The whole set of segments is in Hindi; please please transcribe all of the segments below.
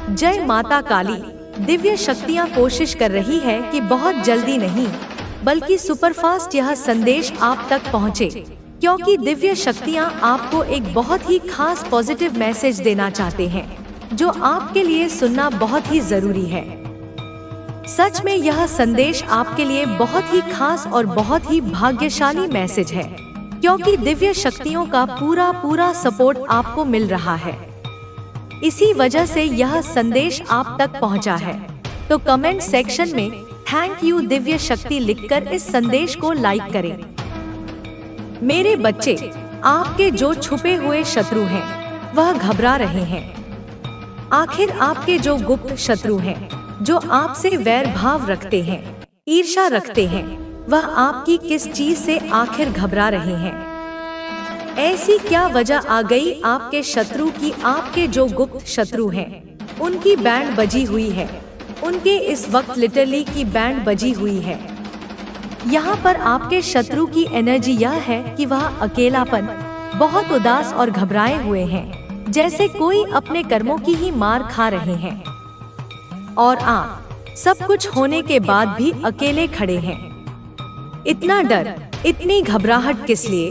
जय माता काली। दिव्य शक्तियाँ कोशिश कर रही है कि बहुत जल्दी नहीं बल्कि सुपरफास्ट यह संदेश आप तक पहुँचे, क्योंकि दिव्य शक्तियाँ आपको एक बहुत ही खास पॉजिटिव मैसेज देना चाहते हैं जो आपके लिए सुनना बहुत ही जरूरी है। सच में यह संदेश आपके लिए बहुत ही खास और बहुत ही भाग्यशाली मैसेज है, क्योंकि दिव्य शक्तियों का पूरा सपोर्ट आपको मिल रहा है। इसी वजह से यह संदेश आप तक पहुंचा है। तो कमेंट सेक्शन में थैंक यू दिव्य शक्ति लिखकर इस संदेश को लाइक करें। मेरे बच्चे, आपके जो छुपे हुए शत्रु हैं वह घबरा रहे हैं। आखिर आपके जो गुप्त शत्रु हैं, जो आपसे वैर भाव रखते हैं, ईर्ष्या रखते हैं, वह आपकी किस चीज से आखिर घबरा रहे हैं? ऐसी क्या वजह आ गई आपके शत्रु की? आपके जो गुप्त शत्रु हैं, उनकी बैंड बजी हुई है। उनके इस वक्त लिटरली की बैंड बजी हुई है। यहाँ पर आपके शत्रु की एनर्जी यह है कि वह अकेलापन, बहुत उदास और घबराए हुए हैं, जैसे कोई अपने कर्मों की ही मार खा रहे हैं। और आप सब कुछ होने के बाद भी अकेले खड़े हैं। इतना डर, इतनी घबराहट किस लिए?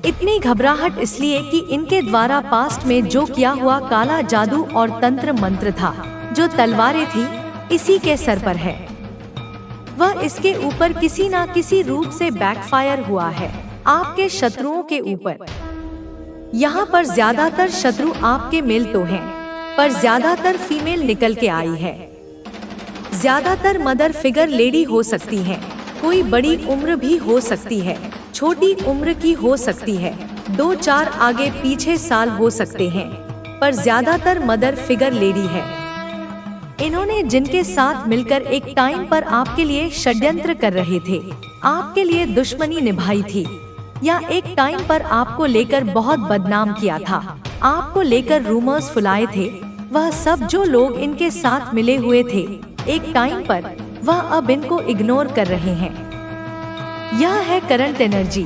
इतनी घबराहट इसलिए कि इनके द्वारा पास्ट में जो किया हुआ काला जादू और तंत्र मंत्र था, जो तलवारें थी, इसी के सर पर है। वह इसके ऊपर किसी ना किसी रूप से बैकफायर हुआ है आपके शत्रुओं के ऊपर। यहाँ पर ज्यादातर शत्रु आपके मेल तो हैं, पर ज्यादातर फीमेल निकल के आई है। ज्यादातर मदर फिगर लेडी हो सकती हैं, कोई बड़ी उम्र भी हो सकती है, छोटी उम्र की हो सकती है, 2-4 आगे पीछे साल हो सकते हैं, पर ज्यादातर मदर फिगर लेडी है। इन्होंने जिनके साथ मिलकर एक टाइम पर आपके लिए षड्यंत्र कर रहे थे, आपके लिए दुश्मनी निभाई थी, या एक टाइम पर आपको लेकर बहुत बदनाम किया था, आपको लेकर रूमर्स फुलाए थे, वह सब जो लोग इनके साथ मिले हुए थे एक टाइम पर, वह अब इनको इग्नोर कर रहे हैं। यह है करंट एनर्जी।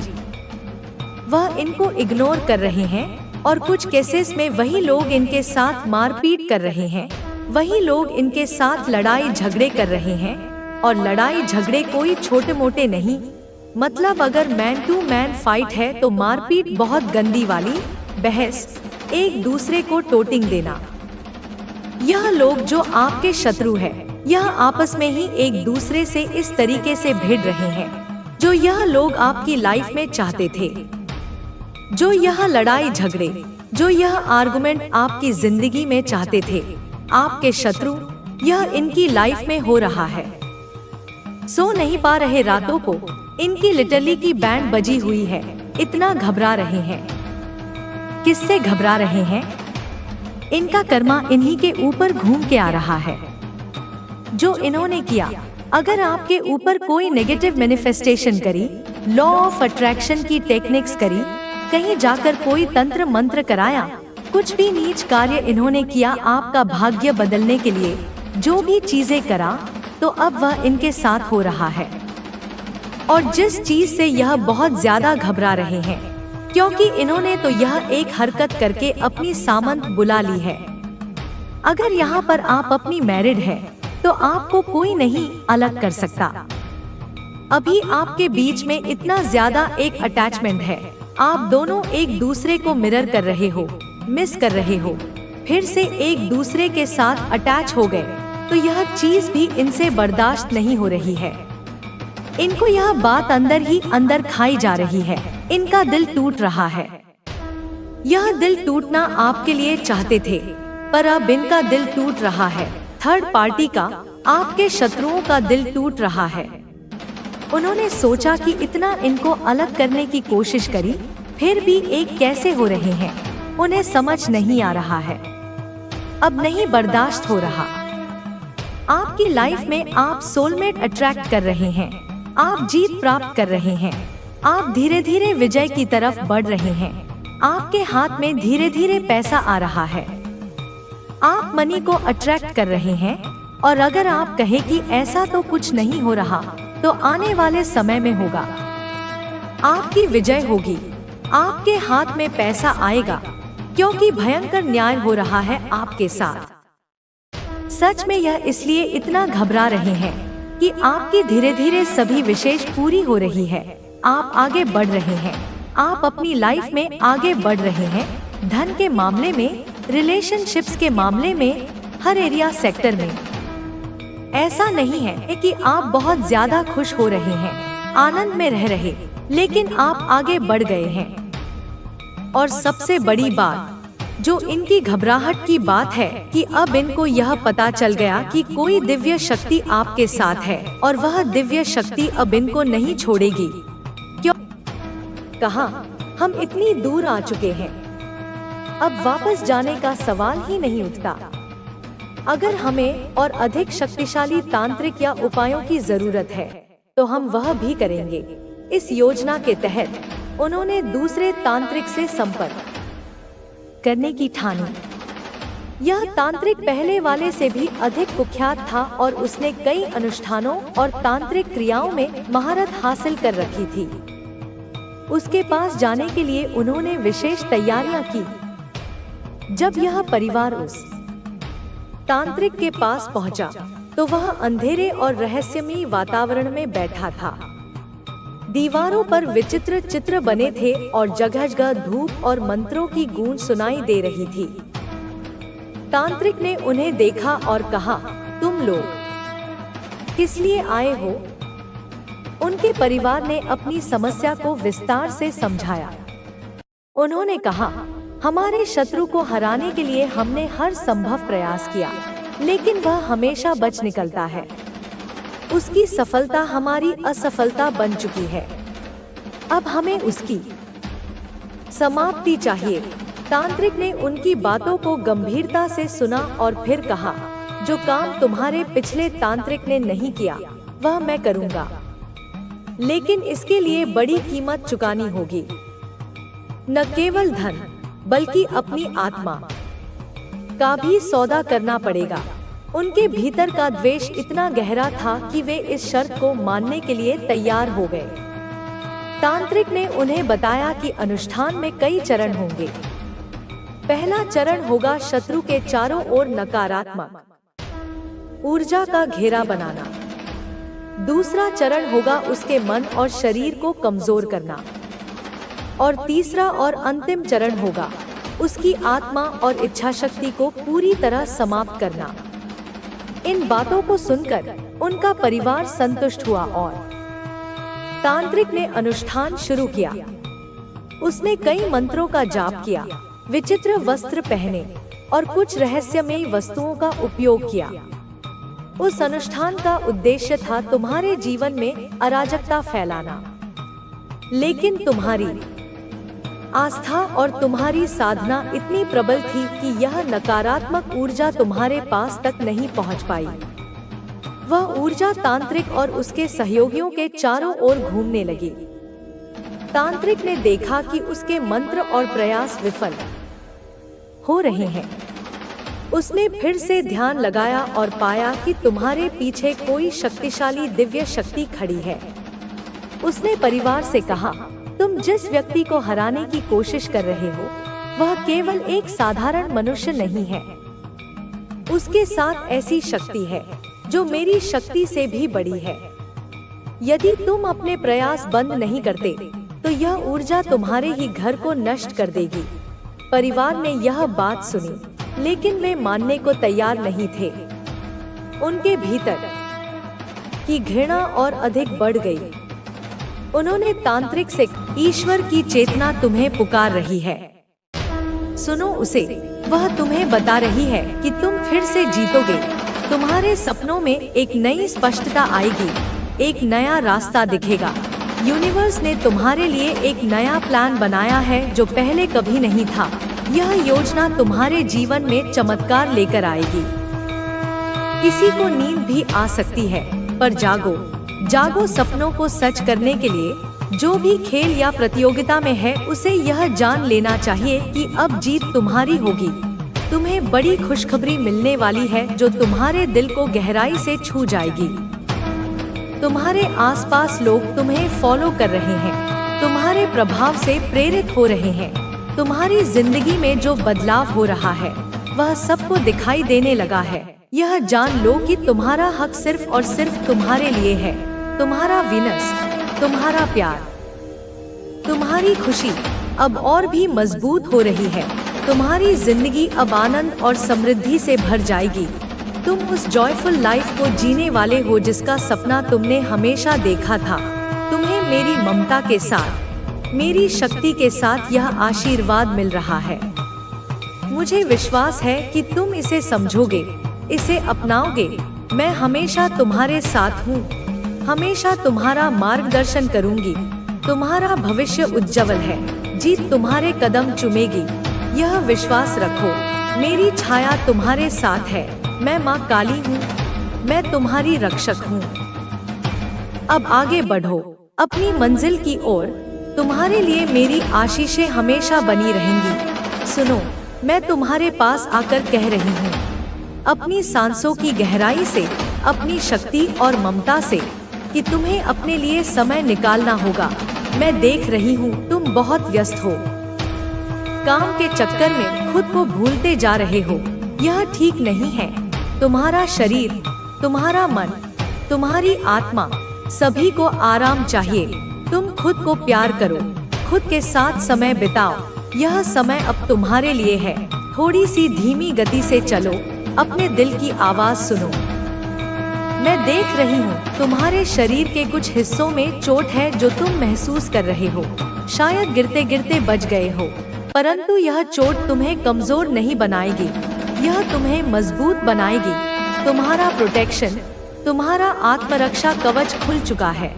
वह इनको इग्नोर कर रहे हैं और कुछ केसेस में वही लोग इनके साथ मारपीट कर रहे हैं, वही लोग इनके साथ लड़ाई झगड़े कर रहे हैं। और लड़ाई झगड़े कोई छोटे मोटे नहीं, मतलब अगर मैन टू मैन फाइट है तो मारपीट बहुत गंदी वाली, बहस, एक दूसरे को टोटिंग देना। यह लोग जो आपके शत्रु है, यह आपस में ही एक दूसरे से इस तरीके से भिड़ रहे हैं जो यह लोग आपकी लाइफ में चाहते थे। जो यह लड़ाई झगड़े, जो यह आर्गुमेंट आपकी जिंदगी में चाहते थे आपके शत्रु, यह इनकी लाइफ में हो रहा है। सो नहीं पा रहे रातों को, इनकी लिटरली की बैंड बजी हुई है। इतना घबरा रहे हैं। किससे घबरा रहे हैं? इनका कर्मा इन्हीं के ऊपर घूम के आ रहा है। जो इन्होंने किया, अगर आपके ऊपर कोई नेगेटिव मैनिफेस्टेशन करी, लॉ ऑफ अट्रैक्शन की टेक्निक्स करी, कहीं जाकर कोई तंत्र मंत्र कराया, कुछ भी नीच कार्य इन्होंने किया आपका भाग्य बदलने के लिए, जो भी चीजें करा, तो अब वह इनके साथ हो रहा है। और जिस चीज से यह बहुत ज्यादा घबरा रहे हैं, क्योंकि इन्होंने तो यह एक हरकत करके अपनी सामंत बुला ली है। अगर यहाँ पर आप अपनी मैरिड है तो आपको कोई नहीं अलग कर सकता। अभी आपके बीच में इतना ज्यादा एक अटैचमेंट है, आप दोनों एक दूसरे को मिरर कर रहे हो, मिस कर रहे हो, फिर से एक दूसरे के साथ अटैच हो गए, तो यह चीज भी इनसे बर्दाश्त नहीं हो रही है। इनको यह बात अंदर ही अंदर खाई जा रही है। इनका दिल टूट रहा है। यह दिल टूटना आपके लिए चाहते थे, पर अब इनका दिल टूट रहा है। थर्ड पार्टी का, आपके शत्रुओं का दिल टूट रहा है। उन्होंने सोचा कि इतना इनको अलग करने की कोशिश करी, फिर भी एक कैसे हो रहे हैं, उन्हें समझ नहीं आ रहा है। अब नहीं बर्दाश्त हो रहा। आपकी लाइफ में आप सोलमेट अट्रैक्ट कर रहे हैं, आप जीत प्राप्त कर रहे हैं, आप धीरे धीरे विजय की तरफ बढ़ रहे हैं, आपके हाथ में धीरे धीरे पैसा आ रहा है, आप मनी को अट्रैक्ट कर रहे हैं। और अगर आप कहें कि ऐसा तो कुछ नहीं हो रहा, तो आने वाले समय में होगा, आपकी विजय होगी, आपके हाथ में पैसा आएगा, क्योंकि भयंकर न्याय हो रहा है आपके साथ। सच में यह इसलिए इतना घबरा रहे हैं कि आपकी धीरे धीरे सभी विशेष पूरी हो रही है। आप आगे बढ़ रहे हैं, आप अपनी लाइफ में आगे बढ़ रहे हैं। धन के मामले में, रिलेशनशिप्स के मामले में, हर एरिया सेक्टर में। ऐसा नहीं है कि आप बहुत ज्यादा खुश हो रहे हैं, आनंद में रह रहे, लेकिन आप आगे बढ़ गए हैं। और सबसे बड़ी बात जो इनकी घबराहट की बात है कि अब इनको यह पता चल गया कि कोई दिव्य शक्ति आपके साथ है और वह दिव्य शक्ति अब इनको नहीं छोड़ेगी। क्यों? कहा हम इतनी दूर आ चुके हैं, अब वापस जाने का सवाल ही नहीं उठता। अगर हमें और अधिक शक्तिशाली तांत्रिक या उपायों की जरूरत है तो हम वह भी करेंगे। इस योजना के तहत उन्होंने दूसरे तांत्रिक से संपर्क करने की ठानी। यह तांत्रिक पहले वाले से भी अधिक कुख्यात था और उसने कई अनुष्ठानों और तांत्रिक क्रियाओं में महारत हासिल कर रखी थी। उसके पास जाने के लिए उन्होंने विशेष तैयारियां की। जब यह परिवार उस तांत्रिक के पास पहुंचा तो वह अंधेरे और रहस्यमयी वातावरण में बैठा था। दीवारों पर विचित्र चित्र बने थे और जगह-जगह धूप और मंत्रों की गूंज सुनाई दे रही थी। तांत्रिक ने उन्हें देखा और कहा, तुम लोग किस लिए आए हो? उनके परिवार ने अपनी समस्या को विस्तार से समझाया। उन्होंने कहा, हमारे शत्रु को हराने के लिए हमने हर संभव प्रयास किया, लेकिन वह हमेशा बच निकलता है। उसकी सफलता हमारी असफलता बन चुकी है। अब हमें उसकी समाप्ति चाहिए। तांत्रिक ने उनकी बातों को गंभीरता से सुना और फिर कहा, जो काम तुम्हारे पिछले तांत्रिक ने नहीं किया वह मैं करूंगा, लेकिन इसके लिए बड़ी कीमत चुकानी होगी। न केवल धन बल्कि अपनी आत्मा का भी सौदा करना पड़ेगा। उनके भीतर का द्वेष इतना गहरा था कि वे इस शर्त को मानने के लिए तैयार हो गए। तांत्रिक ने उन्हें बताया कि अनुष्ठान में कई चरण होंगे। पहला चरण होगा शत्रु के चारों ओर नकारात्मक ऊर्जा का घेरा बनाना। दूसरा चरण होगा उसके मन और शरीर को कमजोर करना। और तीसरा और अंतिम चरण होगा उसकी आत्मा और इच्छा शक्ति को पूरी तरह समाप्त करना। इन बातों को सुनकर उनका परिवार संतुष्ट हुआ और तांत्रिक ने अनुष्ठान शुरू किया। उसने कई मंत्रों का जाप किया, विचित्र वस्त्र पहने और कुछ रहस्यमयी वस्तुओं का उपयोग किया। उस अनुष्ठान का उद्देश्य था तुम्हारे जीवन में अराजकता फैलाना, लेकिन तुम्हारी आस्था और तुम्हारी साधना इतनी प्रबल थी कि यह नकारात्मक ऊर्जा तुम्हारे पास तक नहीं पहुंच पाई। वह ऊर्जा तांत्रिक और उसके सहयोगियों के चारों ओर घूमने लगी। तांत्रिक ने देखा कि उसके मंत्र और प्रयास विफल हो रहे हैं। उसने फिर से ध्यान लगाया और पाया कि तुम्हारे पीछे कोई शक्तिशाली दिव्य शक्ति खड़ी है। उसने परिवार से कहा, तुम जिस व्यक्ति को हराने की कोशिश कर रहे हो वह केवल एक साधारण मनुष्य नहीं है। उसके साथ ऐसी शक्ति है जो मेरी शक्ति से भी बड़ी है। यदि तुम अपने प्रयास बंद नहीं करते तो यह ऊर्जा तुम्हारे ही घर को नष्ट कर देगी। परिवार ने यह बात सुनी, लेकिन वे मानने को तैयार नहीं थे। उनके भीतर की घृणा और अधिक बढ़ गई। उन्होंने तांत्रिक से, ईश्वर की चेतना तुम्हें पुकार रही है, सुनो उसे। वह तुम्हें बता रही है कि तुम फिर से जीतोगे। तुम्हारे सपनों में एक नई स्पष्टता आएगी, एक नया रास्ता दिखेगा। यूनिवर्स ने तुम्हारे लिए एक नया प्लान बनाया है जो पहले कभी नहीं था। यह योजना तुम्हारे जीवन में चमत्कार लेकर आएगी। किसी को नींद भी आ सकती है, पर जागो, जागो सपनों को सच करने के लिए। जो भी खेल या प्रतियोगिता में है उसे यह जान लेना चाहिए कि अब जीत तुम्हारी होगी। तुम्हें बड़ी खुशखबरी मिलने वाली है जो तुम्हारे दिल को गहराई से छू जाएगी। तुम्हारे आसपास लोग तुम्हें फॉलो कर रहे हैं, तुम्हारे प्रभाव से प्रेरित हो रहे हैं। तुम्हारी जिंदगी में जो बदलाव हो रहा है वह सबको दिखाई देने लगा है। यह जान लो कि तुम्हारा हक सिर्फ और सिर्फ तुम्हारे लिए है। तुम्हारा वीनस, तुम्हारा प्यार, तुम्हारी खुशी अब और भी मजबूत हो रही है। तुम्हारी जिंदगी अब आनंद और समृद्धि से भर जाएगी। तुम उस जॉयफुल लाइफ को जीने वाले हो जिसका सपना तुमने हमेशा देखा था। तुम्हें मेरी ममता के साथ, मेरी शक्ति के साथ यह आशीर्वाद मिल रहा है। मुझे विश्वास है कि तुम इसे समझोगे, इसे अपनाओगे। मैं हमेशा तुम्हारे साथ हूँ, हमेशा तुम्हारा मार्गदर्शन करूँगी। तुम्हारा भविष्य उज्जवल है, जीत तुम्हारे कदम चूमेगी। यह विश्वास रखो, मेरी छाया तुम्हारे साथ है। मैं माँ काली हूँ, मैं तुम्हारी रक्षक हूँ। अब आगे बढ़ो अपनी मंजिल की ओर। तुम्हारे लिए मेरी आशीषें हमेशा बनी रहेंगी। सुनो, मैं तुम्हारे पास आकर कह रही हूँ, अपनी सांसों की गहराई से, अपनी शक्ति और ममता से, कि तुम्हें अपने लिए समय निकालना होगा। मैं देख रही हूँ तुम बहुत व्यस्त हो, काम के चक्कर में खुद को भूलते जा रहे हो। यह ठीक नहीं है। तुम्हारा शरीर, तुम्हारा मन, तुम्हारी आत्मा, सभी को आराम चाहिए। तुम खुद को प्यार करो, खुद के साथ समय बिताओ। यह समय अब तुम्हारे लिए है। थोड़ी सी धीमी गति से चलो, अपने दिल की आवाज सुनो। मैं देख रही हूँ तुम्हारे शरीर के कुछ हिस्सों में चोट है जो तुम महसूस कर रहे हो। शायद गिरते गिरते बच गए हो, परंतु यह चोट तुम्हें कमजोर नहीं बनाएगी, यह तुम्हें मजबूत बनाएगी। तुम्हारा प्रोटेक्शन, तुम्हारा आत्मरक्षा कवच खुल चुका है।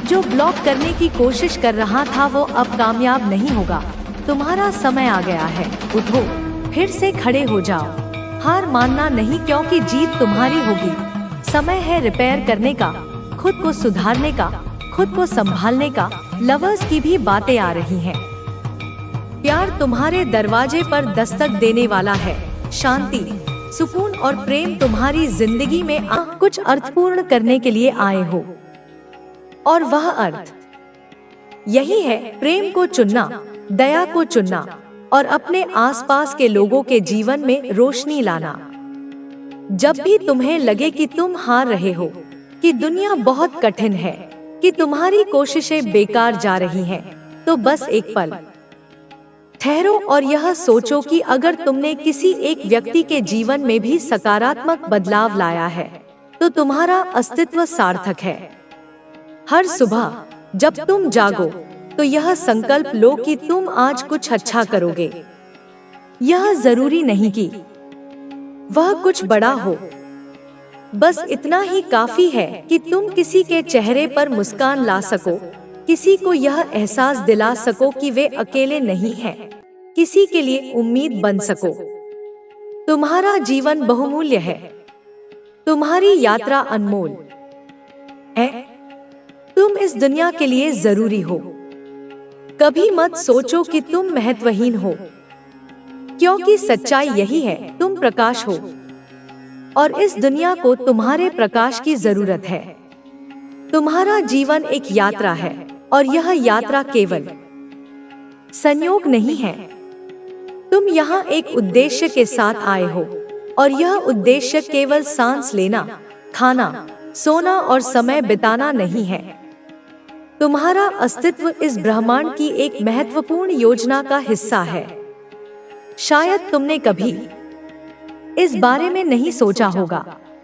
जो ब्लॉक करने की कोशिश कर रहा था वो अब कामयाब नहीं होगा। तुम्हारा समय आ गया है। उठो, फिर से खड़े हो जाओ। हार मानना नहीं, क्योंकि जीत तुम्हारी होगी। समय है रिपेयर करने का, खुद को सुधारने का, खुद को संभालने का। लवर्स की भी बातें आ रही हैं। प्यार तुम्हारे दरवाजे पर दस्तक देने वाला है। शांति, सुकून और प्रेम तुम्हारी जिंदगी में कुछ अर्थपूर्ण करने के लिए आए हो। और वह अर्थ यही है, प्रेम को चुनना, दया को चुनना और अपने आसपास के लोगों के जीवन में रोशनी लाना। जब भी तुम्हें लगे कि तुम हार रहे हो, कि दुनिया बहुत कठिन है, कि तुम्हारी कोशिशें बेकार जा रही हैं, तो बस एक पल ठहरो और यह सोचो कि अगर तुमने किसी एक व्यक्ति के जीवन में भी सकारात्मक बदलाव लाया है, तो तुम्हारा अस्तित्व सार्थक है। हर सुबह जब तुम जागो, तो यह संकल्प लो कि तुम आज कुछ अच्छा करोगे। यह जरूरी नहीं कि वह कुछ बड़ा हो, बस इतना ही काफी है कि तुम किसी के चेहरे पर मुस्कान ला सको, किसी को यह एहसास दिला सको कि वे अकेले नहीं हैं, किसी के लिए उम्मीद बन सको। तुम्हारा जीवन बहुमूल्य है, तुम्हारी यात्रा अनमोल है। तुम इस दुनिया के लिए जरूरी हो। कभी मत सोचो कि तुम महत्वहीन हो, क्योंकि सच्चाई यही है, तुम प्रकाश हो और इस दुनिया को तुम्हारे प्रकाश की जरूरत है। तुम्हारा जीवन एक यात्रा है और यह यात्रा केवल संयोग नहीं है। तुम यहाँ एक उद्देश्य के साथ आए हो और यह उद्देश्य केवल सांस लेना, खाना, सोना और समय बिताना नहीं है। तुम्हारा अस्तित्व इस ब्रह्मांड की एक महत्वपूर्ण योजना का हिस्सा है। शायद तुमने कभी इस बारे में नहीं सोचा होगा,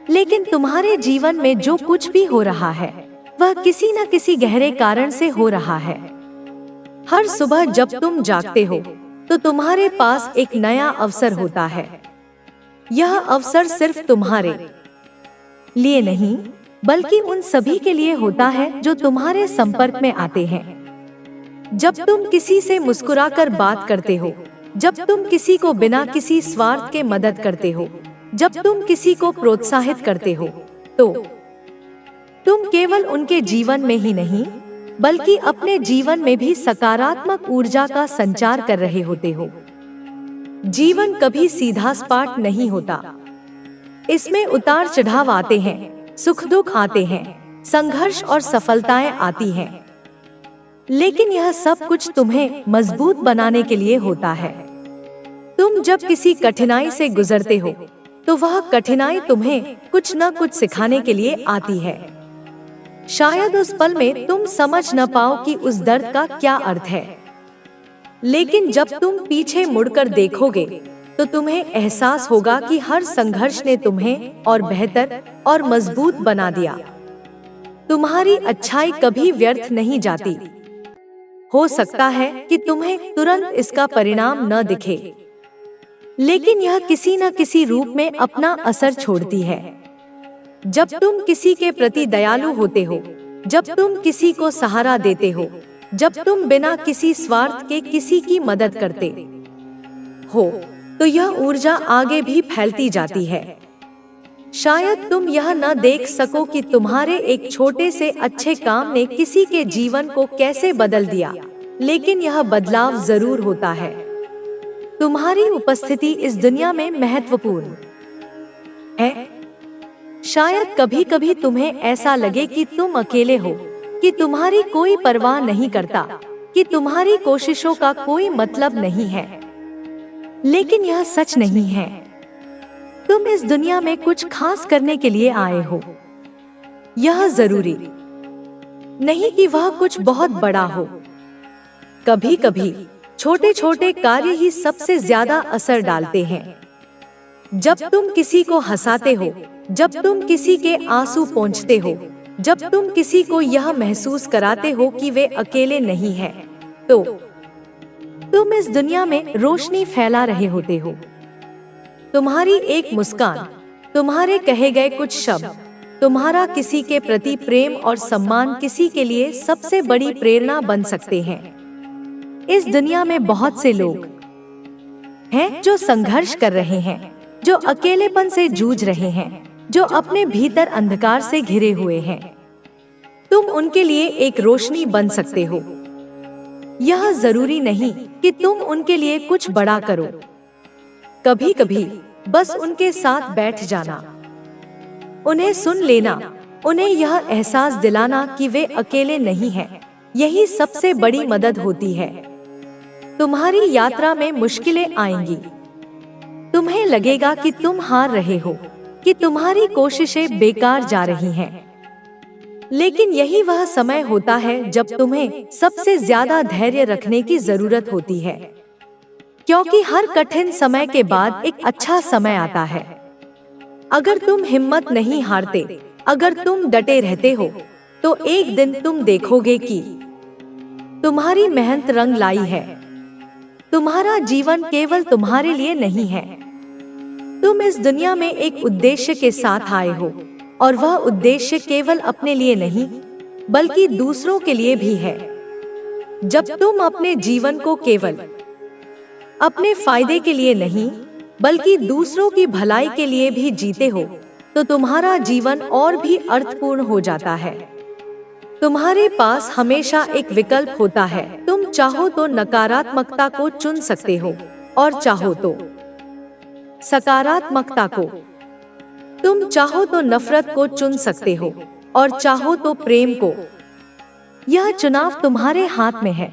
लेकिन तुम्हारे जीवन में जो कुछ भी हो रहा है वह किसी न किसी गहरे कारण से हो रहा है। हर सुबह जब तुम जागते हो तो तुम्हारे पास एक नया अवसर होता है। यह अवसर सिर्फ तुम्हारे लिए नहीं, बल्कि उन सभी के लिए होता है जो तुम्हारे संपर्क में आते हैं। जब तुम किसी से मुस्कुराकर बात करते हो, जब तुम किसी को बिना किसी स्वार्थ के मदद करते हो, जब तुम किसी को प्रोत्साहित करते हो, तो तुम केवल उनके जीवन में ही नहीं, बल्कि अपने जीवन में भी सकारात्मक ऊर्जा का संचार कर रहे होते हो। जीवन कभी सीधा सपाट नहीं होता। इसमें उतार चढ़ाव आते हैं, सुख दुख आते हैं, संघर्ष और सफलताएं आती हैं। लेकिन यह सब कुछ तुम्हें मजबूत बनाने के लिए होता है। तुम जब किसी कठिनाई से गुजरते हो, तो वह कठिनाई तुम्हें कुछ न कुछ सिखाने के लिए आती है। शायद उस पल में तुम समझ न पाओ कि उस दर्द का क्या अर्थ है, लेकिन जब तुम पीछे मुड़कर देखोगे तो तुम्हें एहसास होगा कि हर संघर्ष ने तुम्हें और बेहतर और मजबूत बना दिया। तुम्हारी अच्छाई कभी व्यर्थ नहीं जाती। हो सकता है कि तुम्हें तुरंत इसका परिणाम न दिखे, लेकिन यह किसी न किसी रूप में अपना असर छोड़ती है। जब तुम किसी के प्रति दयालु होते हो, जब तुम किसी को सहारा देते हो, जब तुम बिना किसी स्वार्थ के किसी की मदद करते हो, तो यह ऊर्जा आगे भी फैलती जाती है। शायद तुम यह न देख सको कि तुम्हारे एक छोटे से अच्छे काम ने किसी के जीवन को कैसे बदल दिया, लेकिन यह बदलाव जरूर होता है। तुम्हारी उपस्थिति इस दुनिया में महत्वपूर्ण है। शायद कभी कभी तुम्हें ऐसा लगे कि तुम अकेले हो, कि तुम्हारी कोई परवाह नहीं करता, कि तुम्हारी कोशिशों का कोई मतलब नहीं है, लेकिन यह सच नहीं है। तुम इस दुनिया में कुछ खास करने के लिए आए हो। यह जरूरी नहीं कि वह कुछ बहुत बड़ा हो। कभी कभी छोटे छोटे कार्य ही सबसे ज्यादा असर डालते हैं। जब तुम किसी को हंसाते हो, जब तुम किसी के आंसू पोंछते हो, जब तुम किसी को यह महसूस कराते हो कि वे अकेले नहीं हैं, तो तुम इस दुनिया में रोशनी फैला रहे होते हो। तुम्हारी एक मुस्कान, तुम्हारे कहे गए कुछ शब्द, तुम्हारा किसी के प्रति प्रेम और सम्मान किसी के लिए सबसे बड़ी प्रेरणा बन सकते हैं। इस दुनिया में बहुत से लोग हैं जो संघर्ष कर रहे हैं, जो अकेलेपन से जूझ रहे हैं, जो अपने भीतर अंधकार से घिरे हुए हैं। तुम उनके लिए एक रोशनी बन सकते हो। यह जरूरी नहीं कि तुम उनके लिए कुछ बड़ा करो। कभी कभी बस उनके साथ बैठ जाना, उन्हें सुन लेना, उन्हें यह एहसास दिलाना कि वे अकेले नहीं हैं, यही सबसे बड़ी मदद होती है। तुम्हारी यात्रा में मुश्किलें आएंगी। तुम्हें लगेगा कि तुम हार रहे हो, कि तुम्हारी कोशिशें बेकार जा रही हैं। लेकिन यही वह समय होता है जब तुम्हें सबसे ज्यादा धैर्य रखने की जरूरत होती है, क्योंकि हर कठिन समय के बाद एक अच्छा समय आता है। अगर तुम हिम्मत नहीं हारते, अगर तुम डटे रहते हो, तो एक दिन तुम देखोगे कि तुम्हारी मेहनत रंग लाई है। तुम्हारा जीवन केवल तुम्हारे लिए नहीं है। तुम इस दुनिया में एक उद्देश्य के साथ आए हो, और वह उद्देश्य केवल अपने लिए नहीं, बल्कि दूसरों के लिए भी है। जब तुम अपने जीवन को केवल अपने फायदे के लिए नहीं, बल्कि दूसरों की भलाई के लिए भी जीते हो, तो तुम्हारा जीवन और भी अर्थपूर्ण हो जाता है। तुम्हारे पास हमेशा एक विकल्प होता है। तुम चाहो तो नकारात्मकता को चुन सकते हो, और चाहो तो सकारात्मकता को। तुम चाहो तो नफरत को चुन सकते हो, और चाहो तो प्रेम को। यह चुनाव तुम्हारे हाथ में है।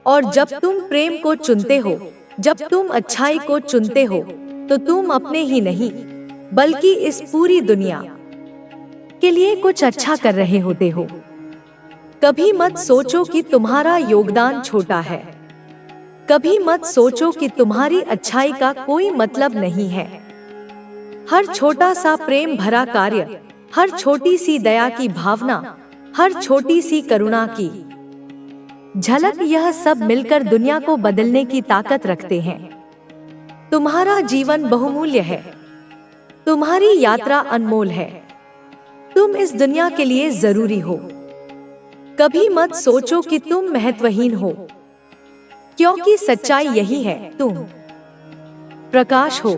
और जब तुम प्रेम को चुनते हो, जब तुम अच्छाई को चुनते हो, तो तुम अपने ही नहीं, बल्कि इस पूरी दुनिया के लिए कुछ अच्छा कर रहे होते हो। कभी मत सोचो कि तुम्हारा योगदान छोटा है। कभी मत सोचो कि तुम्हारी अच्छाई का कोई मतलब नहीं है। हर छोटा सा प्रेम भरा कार्य, हर छोटी सी दया की भावना, हर छोटी सी करुणा की झलक, यह सब मिलकर दुनिया को बदलने की ताकत रखते हैं। तुम्हारा जीवन बहुमूल्य है। तुम्हारी यात्रा अनमोल है। तुम इस दुनिया के लिए जरूरी हो। कभी मत सोचो कि तुम महत्वहीन हो, क्योंकि सच्चाई यही है, तुम प्रकाश हो,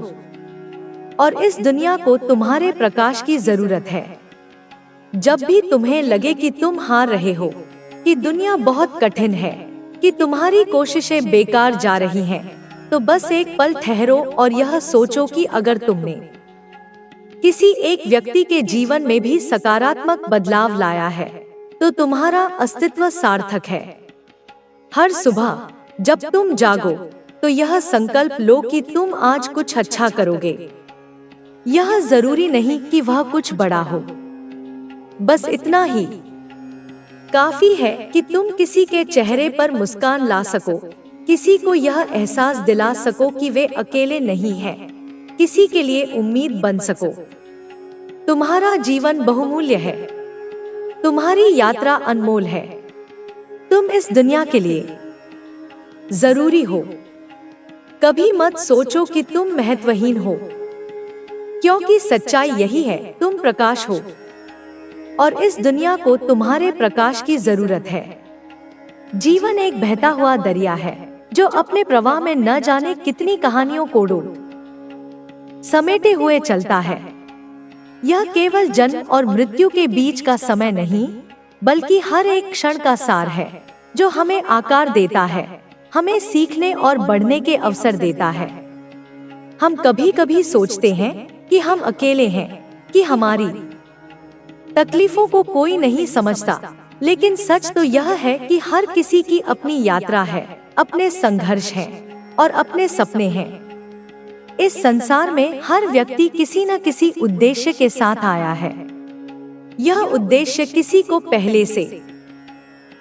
और इस दुनिया को तुम्हारे प्रकाश की जरूरत है। जब भी तुम्हें लगे कि तुम हार रहे हो, कि दुनिया बहुत कठिन है, कि तुम्हारी कोशिशें बेकार जा रही हैं, तो बस एक पल ठहरो और यह सोचो कि अगर तुमने किसी एक व्यक्ति के जीवन में भी सकारात्मक बदलाव लाया है, तो तुम्हारा अस्तित्व सार्थक है। हर सुबह जब तुम जागो, तो यह संकल्प लो कि तुम आज कुछ अच्छा करोगे। यह जरूरी नहीं कि वह कुछ बड़ा हो, बस इतना ही काफी है कि तुम किसी के चेहरे पर मुस्कान ला सको, किसी को यह एहसास दिला सको कि वे अकेले नहीं हैं, किसी के लिए उम्मीद बन सको। तुम्हारा जीवन बहुमूल्य है, तुम्हारी यात्रा अनमोल है, तुम इस दुनिया के लिए जरूरी हो। कभी मत सोचो कि तुम महत्वहीन हो, क्योंकि सच्चाई यही है, तुम प्रकाश हो और इस दुनिया को तुम्हारे प्रकाश की जरूरत है। जीवन एक बहता हुआ दरिया है जो अपने प्रवाह में न जाने कितनी कहानियों को समेटे हुए चलता है। यह केवल जन्म और मृत्यु के बीच का समय नहीं, बल्कि हर एक क्षण का सार है जो हमें आकार देता है, हमें सीखने और बढ़ने के अवसर देता है। हम कभी कभी सोचते हैं कि हम अकेले हैं, कि हमारी तकलीफों को कोई नहीं समझता, लेकिन सच तो यह है कि हर किसी की अपनी यात्रा है, अपने संघर्ष हैं और अपने सपने हैं। इस संसार में हर व्यक्ति किसी न किसी उद्देश्य के साथ आया है। यह उद्देश्य किसी को पहले से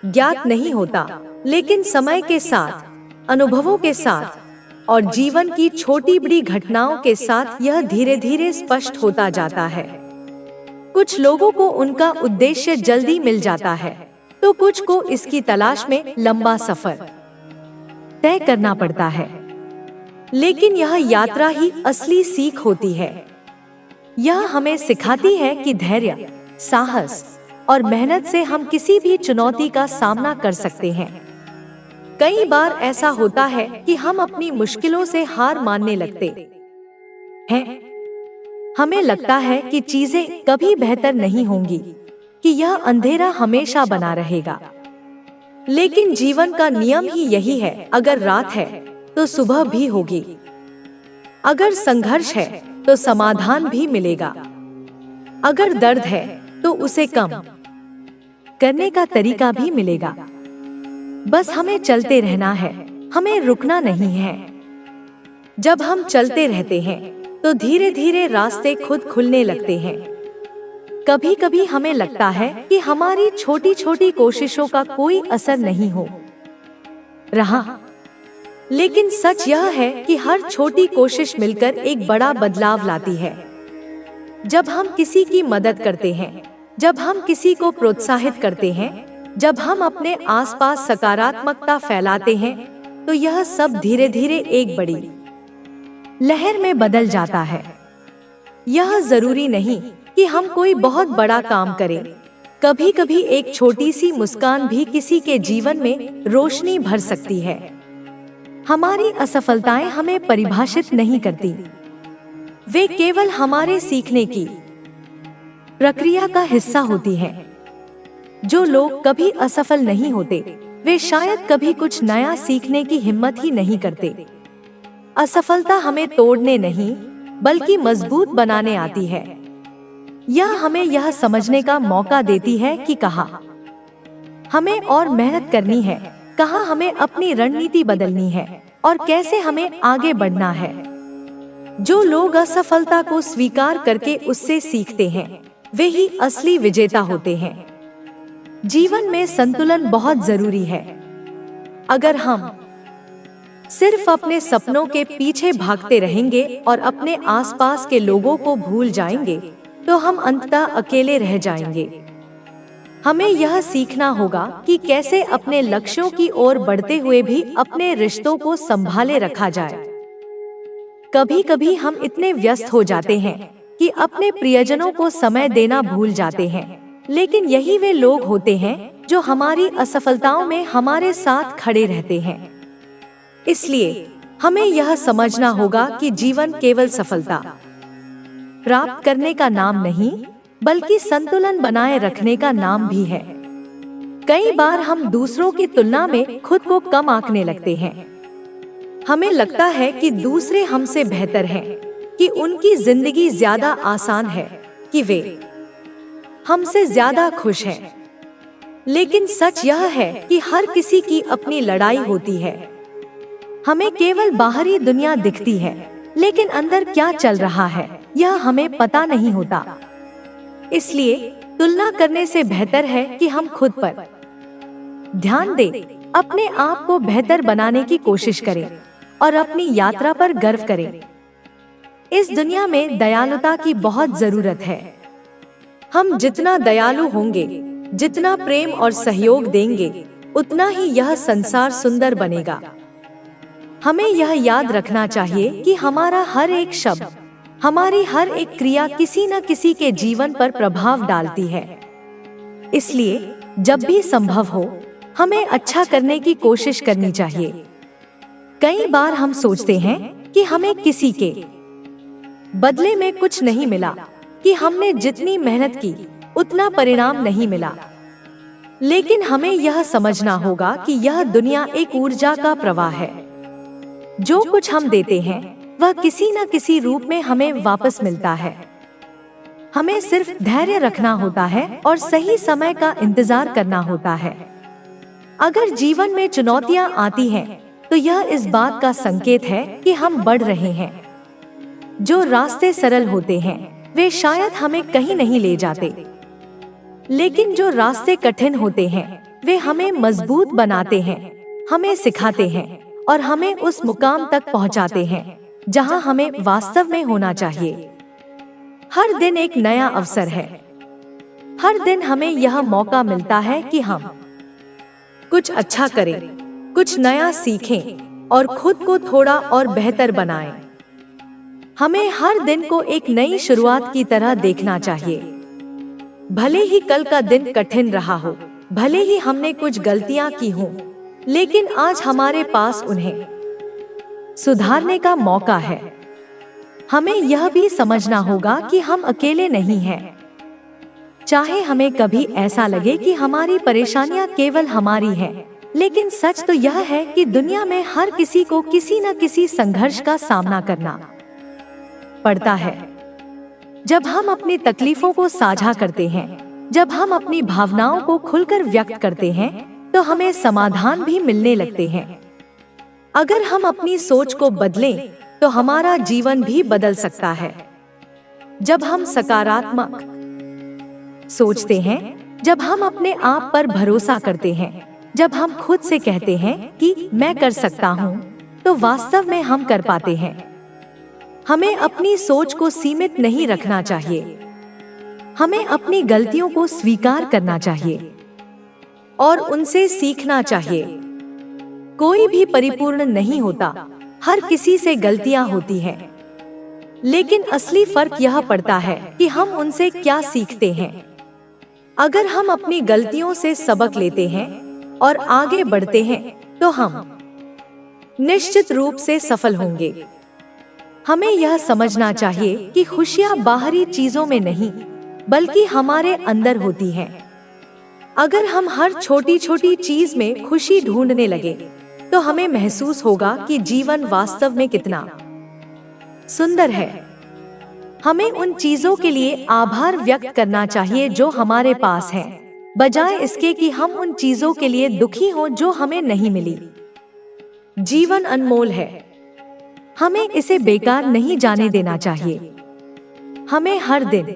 ज्ञात नहीं होता, लेकिन समय के साथ, अनुभवों के साथ और जीवन की छोटी बड़ी घटनाओं के साथ यह धीरे धीरे स्पष्ट होता जाता है। कुछ लोगों को उनका उद्देश्य जल्दी मिल जाता है, तो कुछ को इसकी तलाश में लंबा सफर तय करना पड़ता है। लेकिन यह यात्रा ही असली सीख होती है। यह हमें सिखाती है कि धैर्य, साहस और मेहनत से हम किसी भी चुनौती का सामना कर सकते हैं। कई बार ऐसा होता है कि हम अपनी मुश्किलों से हार मानने लगते हैं। हमें लगता है कि चीजें कभी बेहतर नहीं होंगी, कि यह अंधेरा हमेशा बना रहेगा। लेकिन जीवन का नियम ही यही है, अगर रात है तो सुबह भी होगी, अगर संघर्ष है तो समाधान भी मिलेगा, अगर दर्द है तो उसे कम करने का तरीका भी मिलेगा। बस हमें चलते रहना है, हमें रुकना नहीं है। जब हम चलते रहते हैं तो धीरे धीरे रास्ते खुद खुलने लगते हैं। कभी कभी हमें लगता है कि हमारी छोटी छोटी कोशिशों का कोई असर नहीं हो रहा, लेकिन सच यह है कि हर छोटी कोशिश मिलकर एक बड़ा बदलाव लाती है। जब हम किसी की मदद करते हैं, जब हम किसी को प्रोत्साहित करते हैं, जब हम अपने आसपास सकारात्मकता फैलाते हैं, तो यह सब धीरे धीरे एक बड़ी लहर में बदल जाता है। यह जरूरी नहीं कि हम कोई बहुत बड़ा काम करें। कभी कभी एक छोटी सी मुस्कान भी किसी के जीवन में रोशनी भर सकती है। हमारी असफलताएं हमें परिभाषित नहीं करती, वे केवल हमारे सीखने की प्रक्रिया का हिस्सा होती हैं। जो लोग कभी असफल नहीं होते, वे शायद कभी कुछ नया सीखने की हिम्मत ही नहीं करते। असफलता हमें तोड़ने नहीं, बल्कि मजबूत बनाने आती है। यह हमें यह समझने का मौका देती है कि कहाँ हमें और मेहनत करनी है, कहाँ हमें अपनी रणनीति बदलनी है और कैसे हमें आगे बढ़ना है। जो लोग असफलता को स्वीकार करके उससे सीखते हैं, वे ही असली विजेता होते हैं। जीवन में संतुलन बहुत जरूरी है। अगर हम सिर्फ अपने सपनों के पीछे भागते रहेंगे और अपने आसपास के लोगों को भूल जाएंगे, तो हम अंततः अकेले रह जाएंगे। हमें यह सीखना होगा कि कैसे अपने लक्ष्यों की ओर बढ़ते हुए भी अपने रिश्तों को संभाले रखा जाए। कभी कभी हम इतने व्यस्त हो जाते हैं कि अपने प्रियजनों को समय देना भूल जाते हैं, लेकिन यही वे लोग होते हैं जो हमारी असफलताओं में हमारे साथ खड़े रहते हैं। इसलिए हमें यह समझना होगा कि जीवन केवल सफलता प्राप्त करने का नाम नहीं, बल्कि संतुलन बनाए रखने का नाम भी है। कई बार हम दूसरों की तुलना में खुद को कम आंकने लगते हैं। हमें लगता है कि दूसरे हमसे बेहतर हैं, कि उनकी जिंदगी ज्यादा आसान है, कि वे हमसे ज्यादा खुश हैं। लेकिन सच यह है कि हर किसी की अपनी लड़ाई होती है। हमें केवल बाहरी दुनिया दिखती है, लेकिन अंदर क्या चल रहा है यह हमें पता नहीं होता। इसलिए तुलना करने से बेहतर है कि हम खुद पर ध्यान दें, अपने आप को बेहतर बनाने की कोशिश करें और अपनी यात्रा पर गर्व करें। इस दुनिया में दयालुता की बहुत जरूरत है। हम जितना दयालु होंगे, जितना प्रेम और सहयोग देंगे, उतना ही यह संसार सुंदर बनेगा। हमें यह याद रखना चाहिए कि हमारा हर एक शब्द, हमारी हर एक क्रिया किसी न किसी के जीवन पर प्रभाव डालती है। इसलिए जब भी संभव हो, हमें अच्छा करने की कोशिश करनी चाहिए। कई बार हम सोचते हैं कि हमें किसी के बदले में कुछ नहीं मिला, कि हमने जितनी मेहनत की उतना परिणाम नहीं मिला। लेकिन हमें यह समझना होगा कि यह दुनिया एक ऊर्जा का प्रवाह है। जो कुछ हम देते हैं वह किसी न किसी रूप में हमें वापस मिलता है। हमें सिर्फ धैर्य रखना होता है और सही समय का इंतजार करना होता है। अगर जीवन में चुनौतियां आती हैं, तो यह इस बात का संकेत है कि हम बढ़ रहे हैं। जो रास्ते सरल होते हैं वे शायद हमें कहीं नहीं ले जाते, लेकिन जो रास्ते कठिन होते हैं वे हमें मजबूत बनाते हैं, हमें सिखाते हैं और हमें उस मुकाम तक पहुंचाते हैं जहां हमें वास्तव में होना चाहिए। हर दिन एक नया अवसर है। हर दिन हमें यह मौका मिलता है कि हम कुछ अच्छा करें, कुछ नया सीखें और खुद को थोड़ा और बेहतर बनाएं। हमें हर दिन को एक नई शुरुआत की तरह देखना चाहिए। भले ही कल का दिन कठिन रहा हो, भले ही हमने कुछ गलतियां की हों, लेकिन आज हमारे पास उन्हें सुधारने का मौका है। हमें यह भी समझना होगा कि हम अकेले नहीं हैं। चाहे हमें कभी ऐसा लगे कि हमारी परेशानियां केवल हमारी हैं, लेकिन सच तो यह है कि दुनिया में हर किसी को किसी न किसी संघर्ष का सामना करना पड़ता है। जब हम अपनी तकलीफों को साझा करते हैं, जब हम अपनी भावनाओं को खुलकर व्यक्त करते हैं, तो हमें समाधान भी मिलने लगते हैं। अगर हम अपनी सोच को बदलें, तो हमारा जीवन भी बदल सकता है। जब हम सकारात्मक सोचते हैं, जब हम अपने आप पर भरोसा करते हैं, जब हम खुद से कहते हैं कि मैं कर सकता हूँ, तो वास्तव में हम कर पाते हैं। हमें अपनी सोच को सीमित नहीं रखना चाहिए। हमें अपनी गलतियों को स्वीकार करना चाहिए और उनसे सीखना चाहिए। कोई भी परिपूर्ण नहीं होता, हर किसी से गलतियां होती हैं। लेकिन असली फर्क यह पड़ता है कि हम उनसे क्या सीखते हैं। अगर हम अपनी गलतियों से सबक लेते हैं और आगे बढ़ते हैं, तो हम निश्चित रूप से सफल होंगे। हमें यह समझना चाहिए कि खुशियां बाहरी चीजों में नहीं, बल्कि हमारे अंदर होती हैं। अगर हम हर छोटी छोटी चीज में खुशी ढूंढने लगे, तो हमें महसूस होगा कि जीवन वास्तव में कितना सुंदर है। हमें उन चीजों के लिए आभार व्यक्त करना चाहिए जो हमारे पास हैं, बजाय इसके कि हम उन चीजों के लिए दुखी हों जो हमें नहीं मिली। जीवन अनमोल है, हमें इसे बेकार नहीं जाने देना चाहिए। हमें हर दिन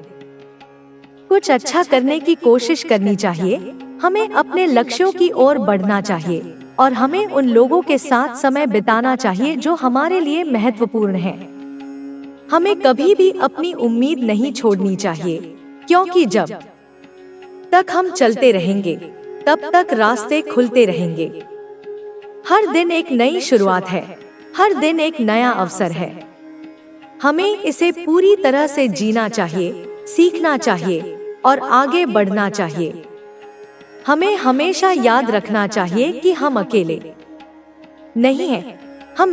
कुछ अच्छा करने की कोशिश करनी चाहिए। हमें अपने लक्ष्यों की ओर बढ़ना चाहिए और हमें उन लोगों के साथ समय बिताना चाहिए जो हमारे लिए महत्वपूर्ण हैं। हमें कभी भी अपनी उम्मीद नहीं छोड़नी चाहिए, क्योंकि जब तक हम चलते रहेंगे, तब तक रास्ते खुलते रहेंगे। हर दिन एक नई शुरुआत है, हर दिन एक नया अवसर है। हमें इसे पूरी तरह से जीना चाहिए, सीखना चाहिए और आगे बढ़ना चाहिए। हमें हमेशा याद रखना चाहिए कि हम अकेले नहीं हैं। हम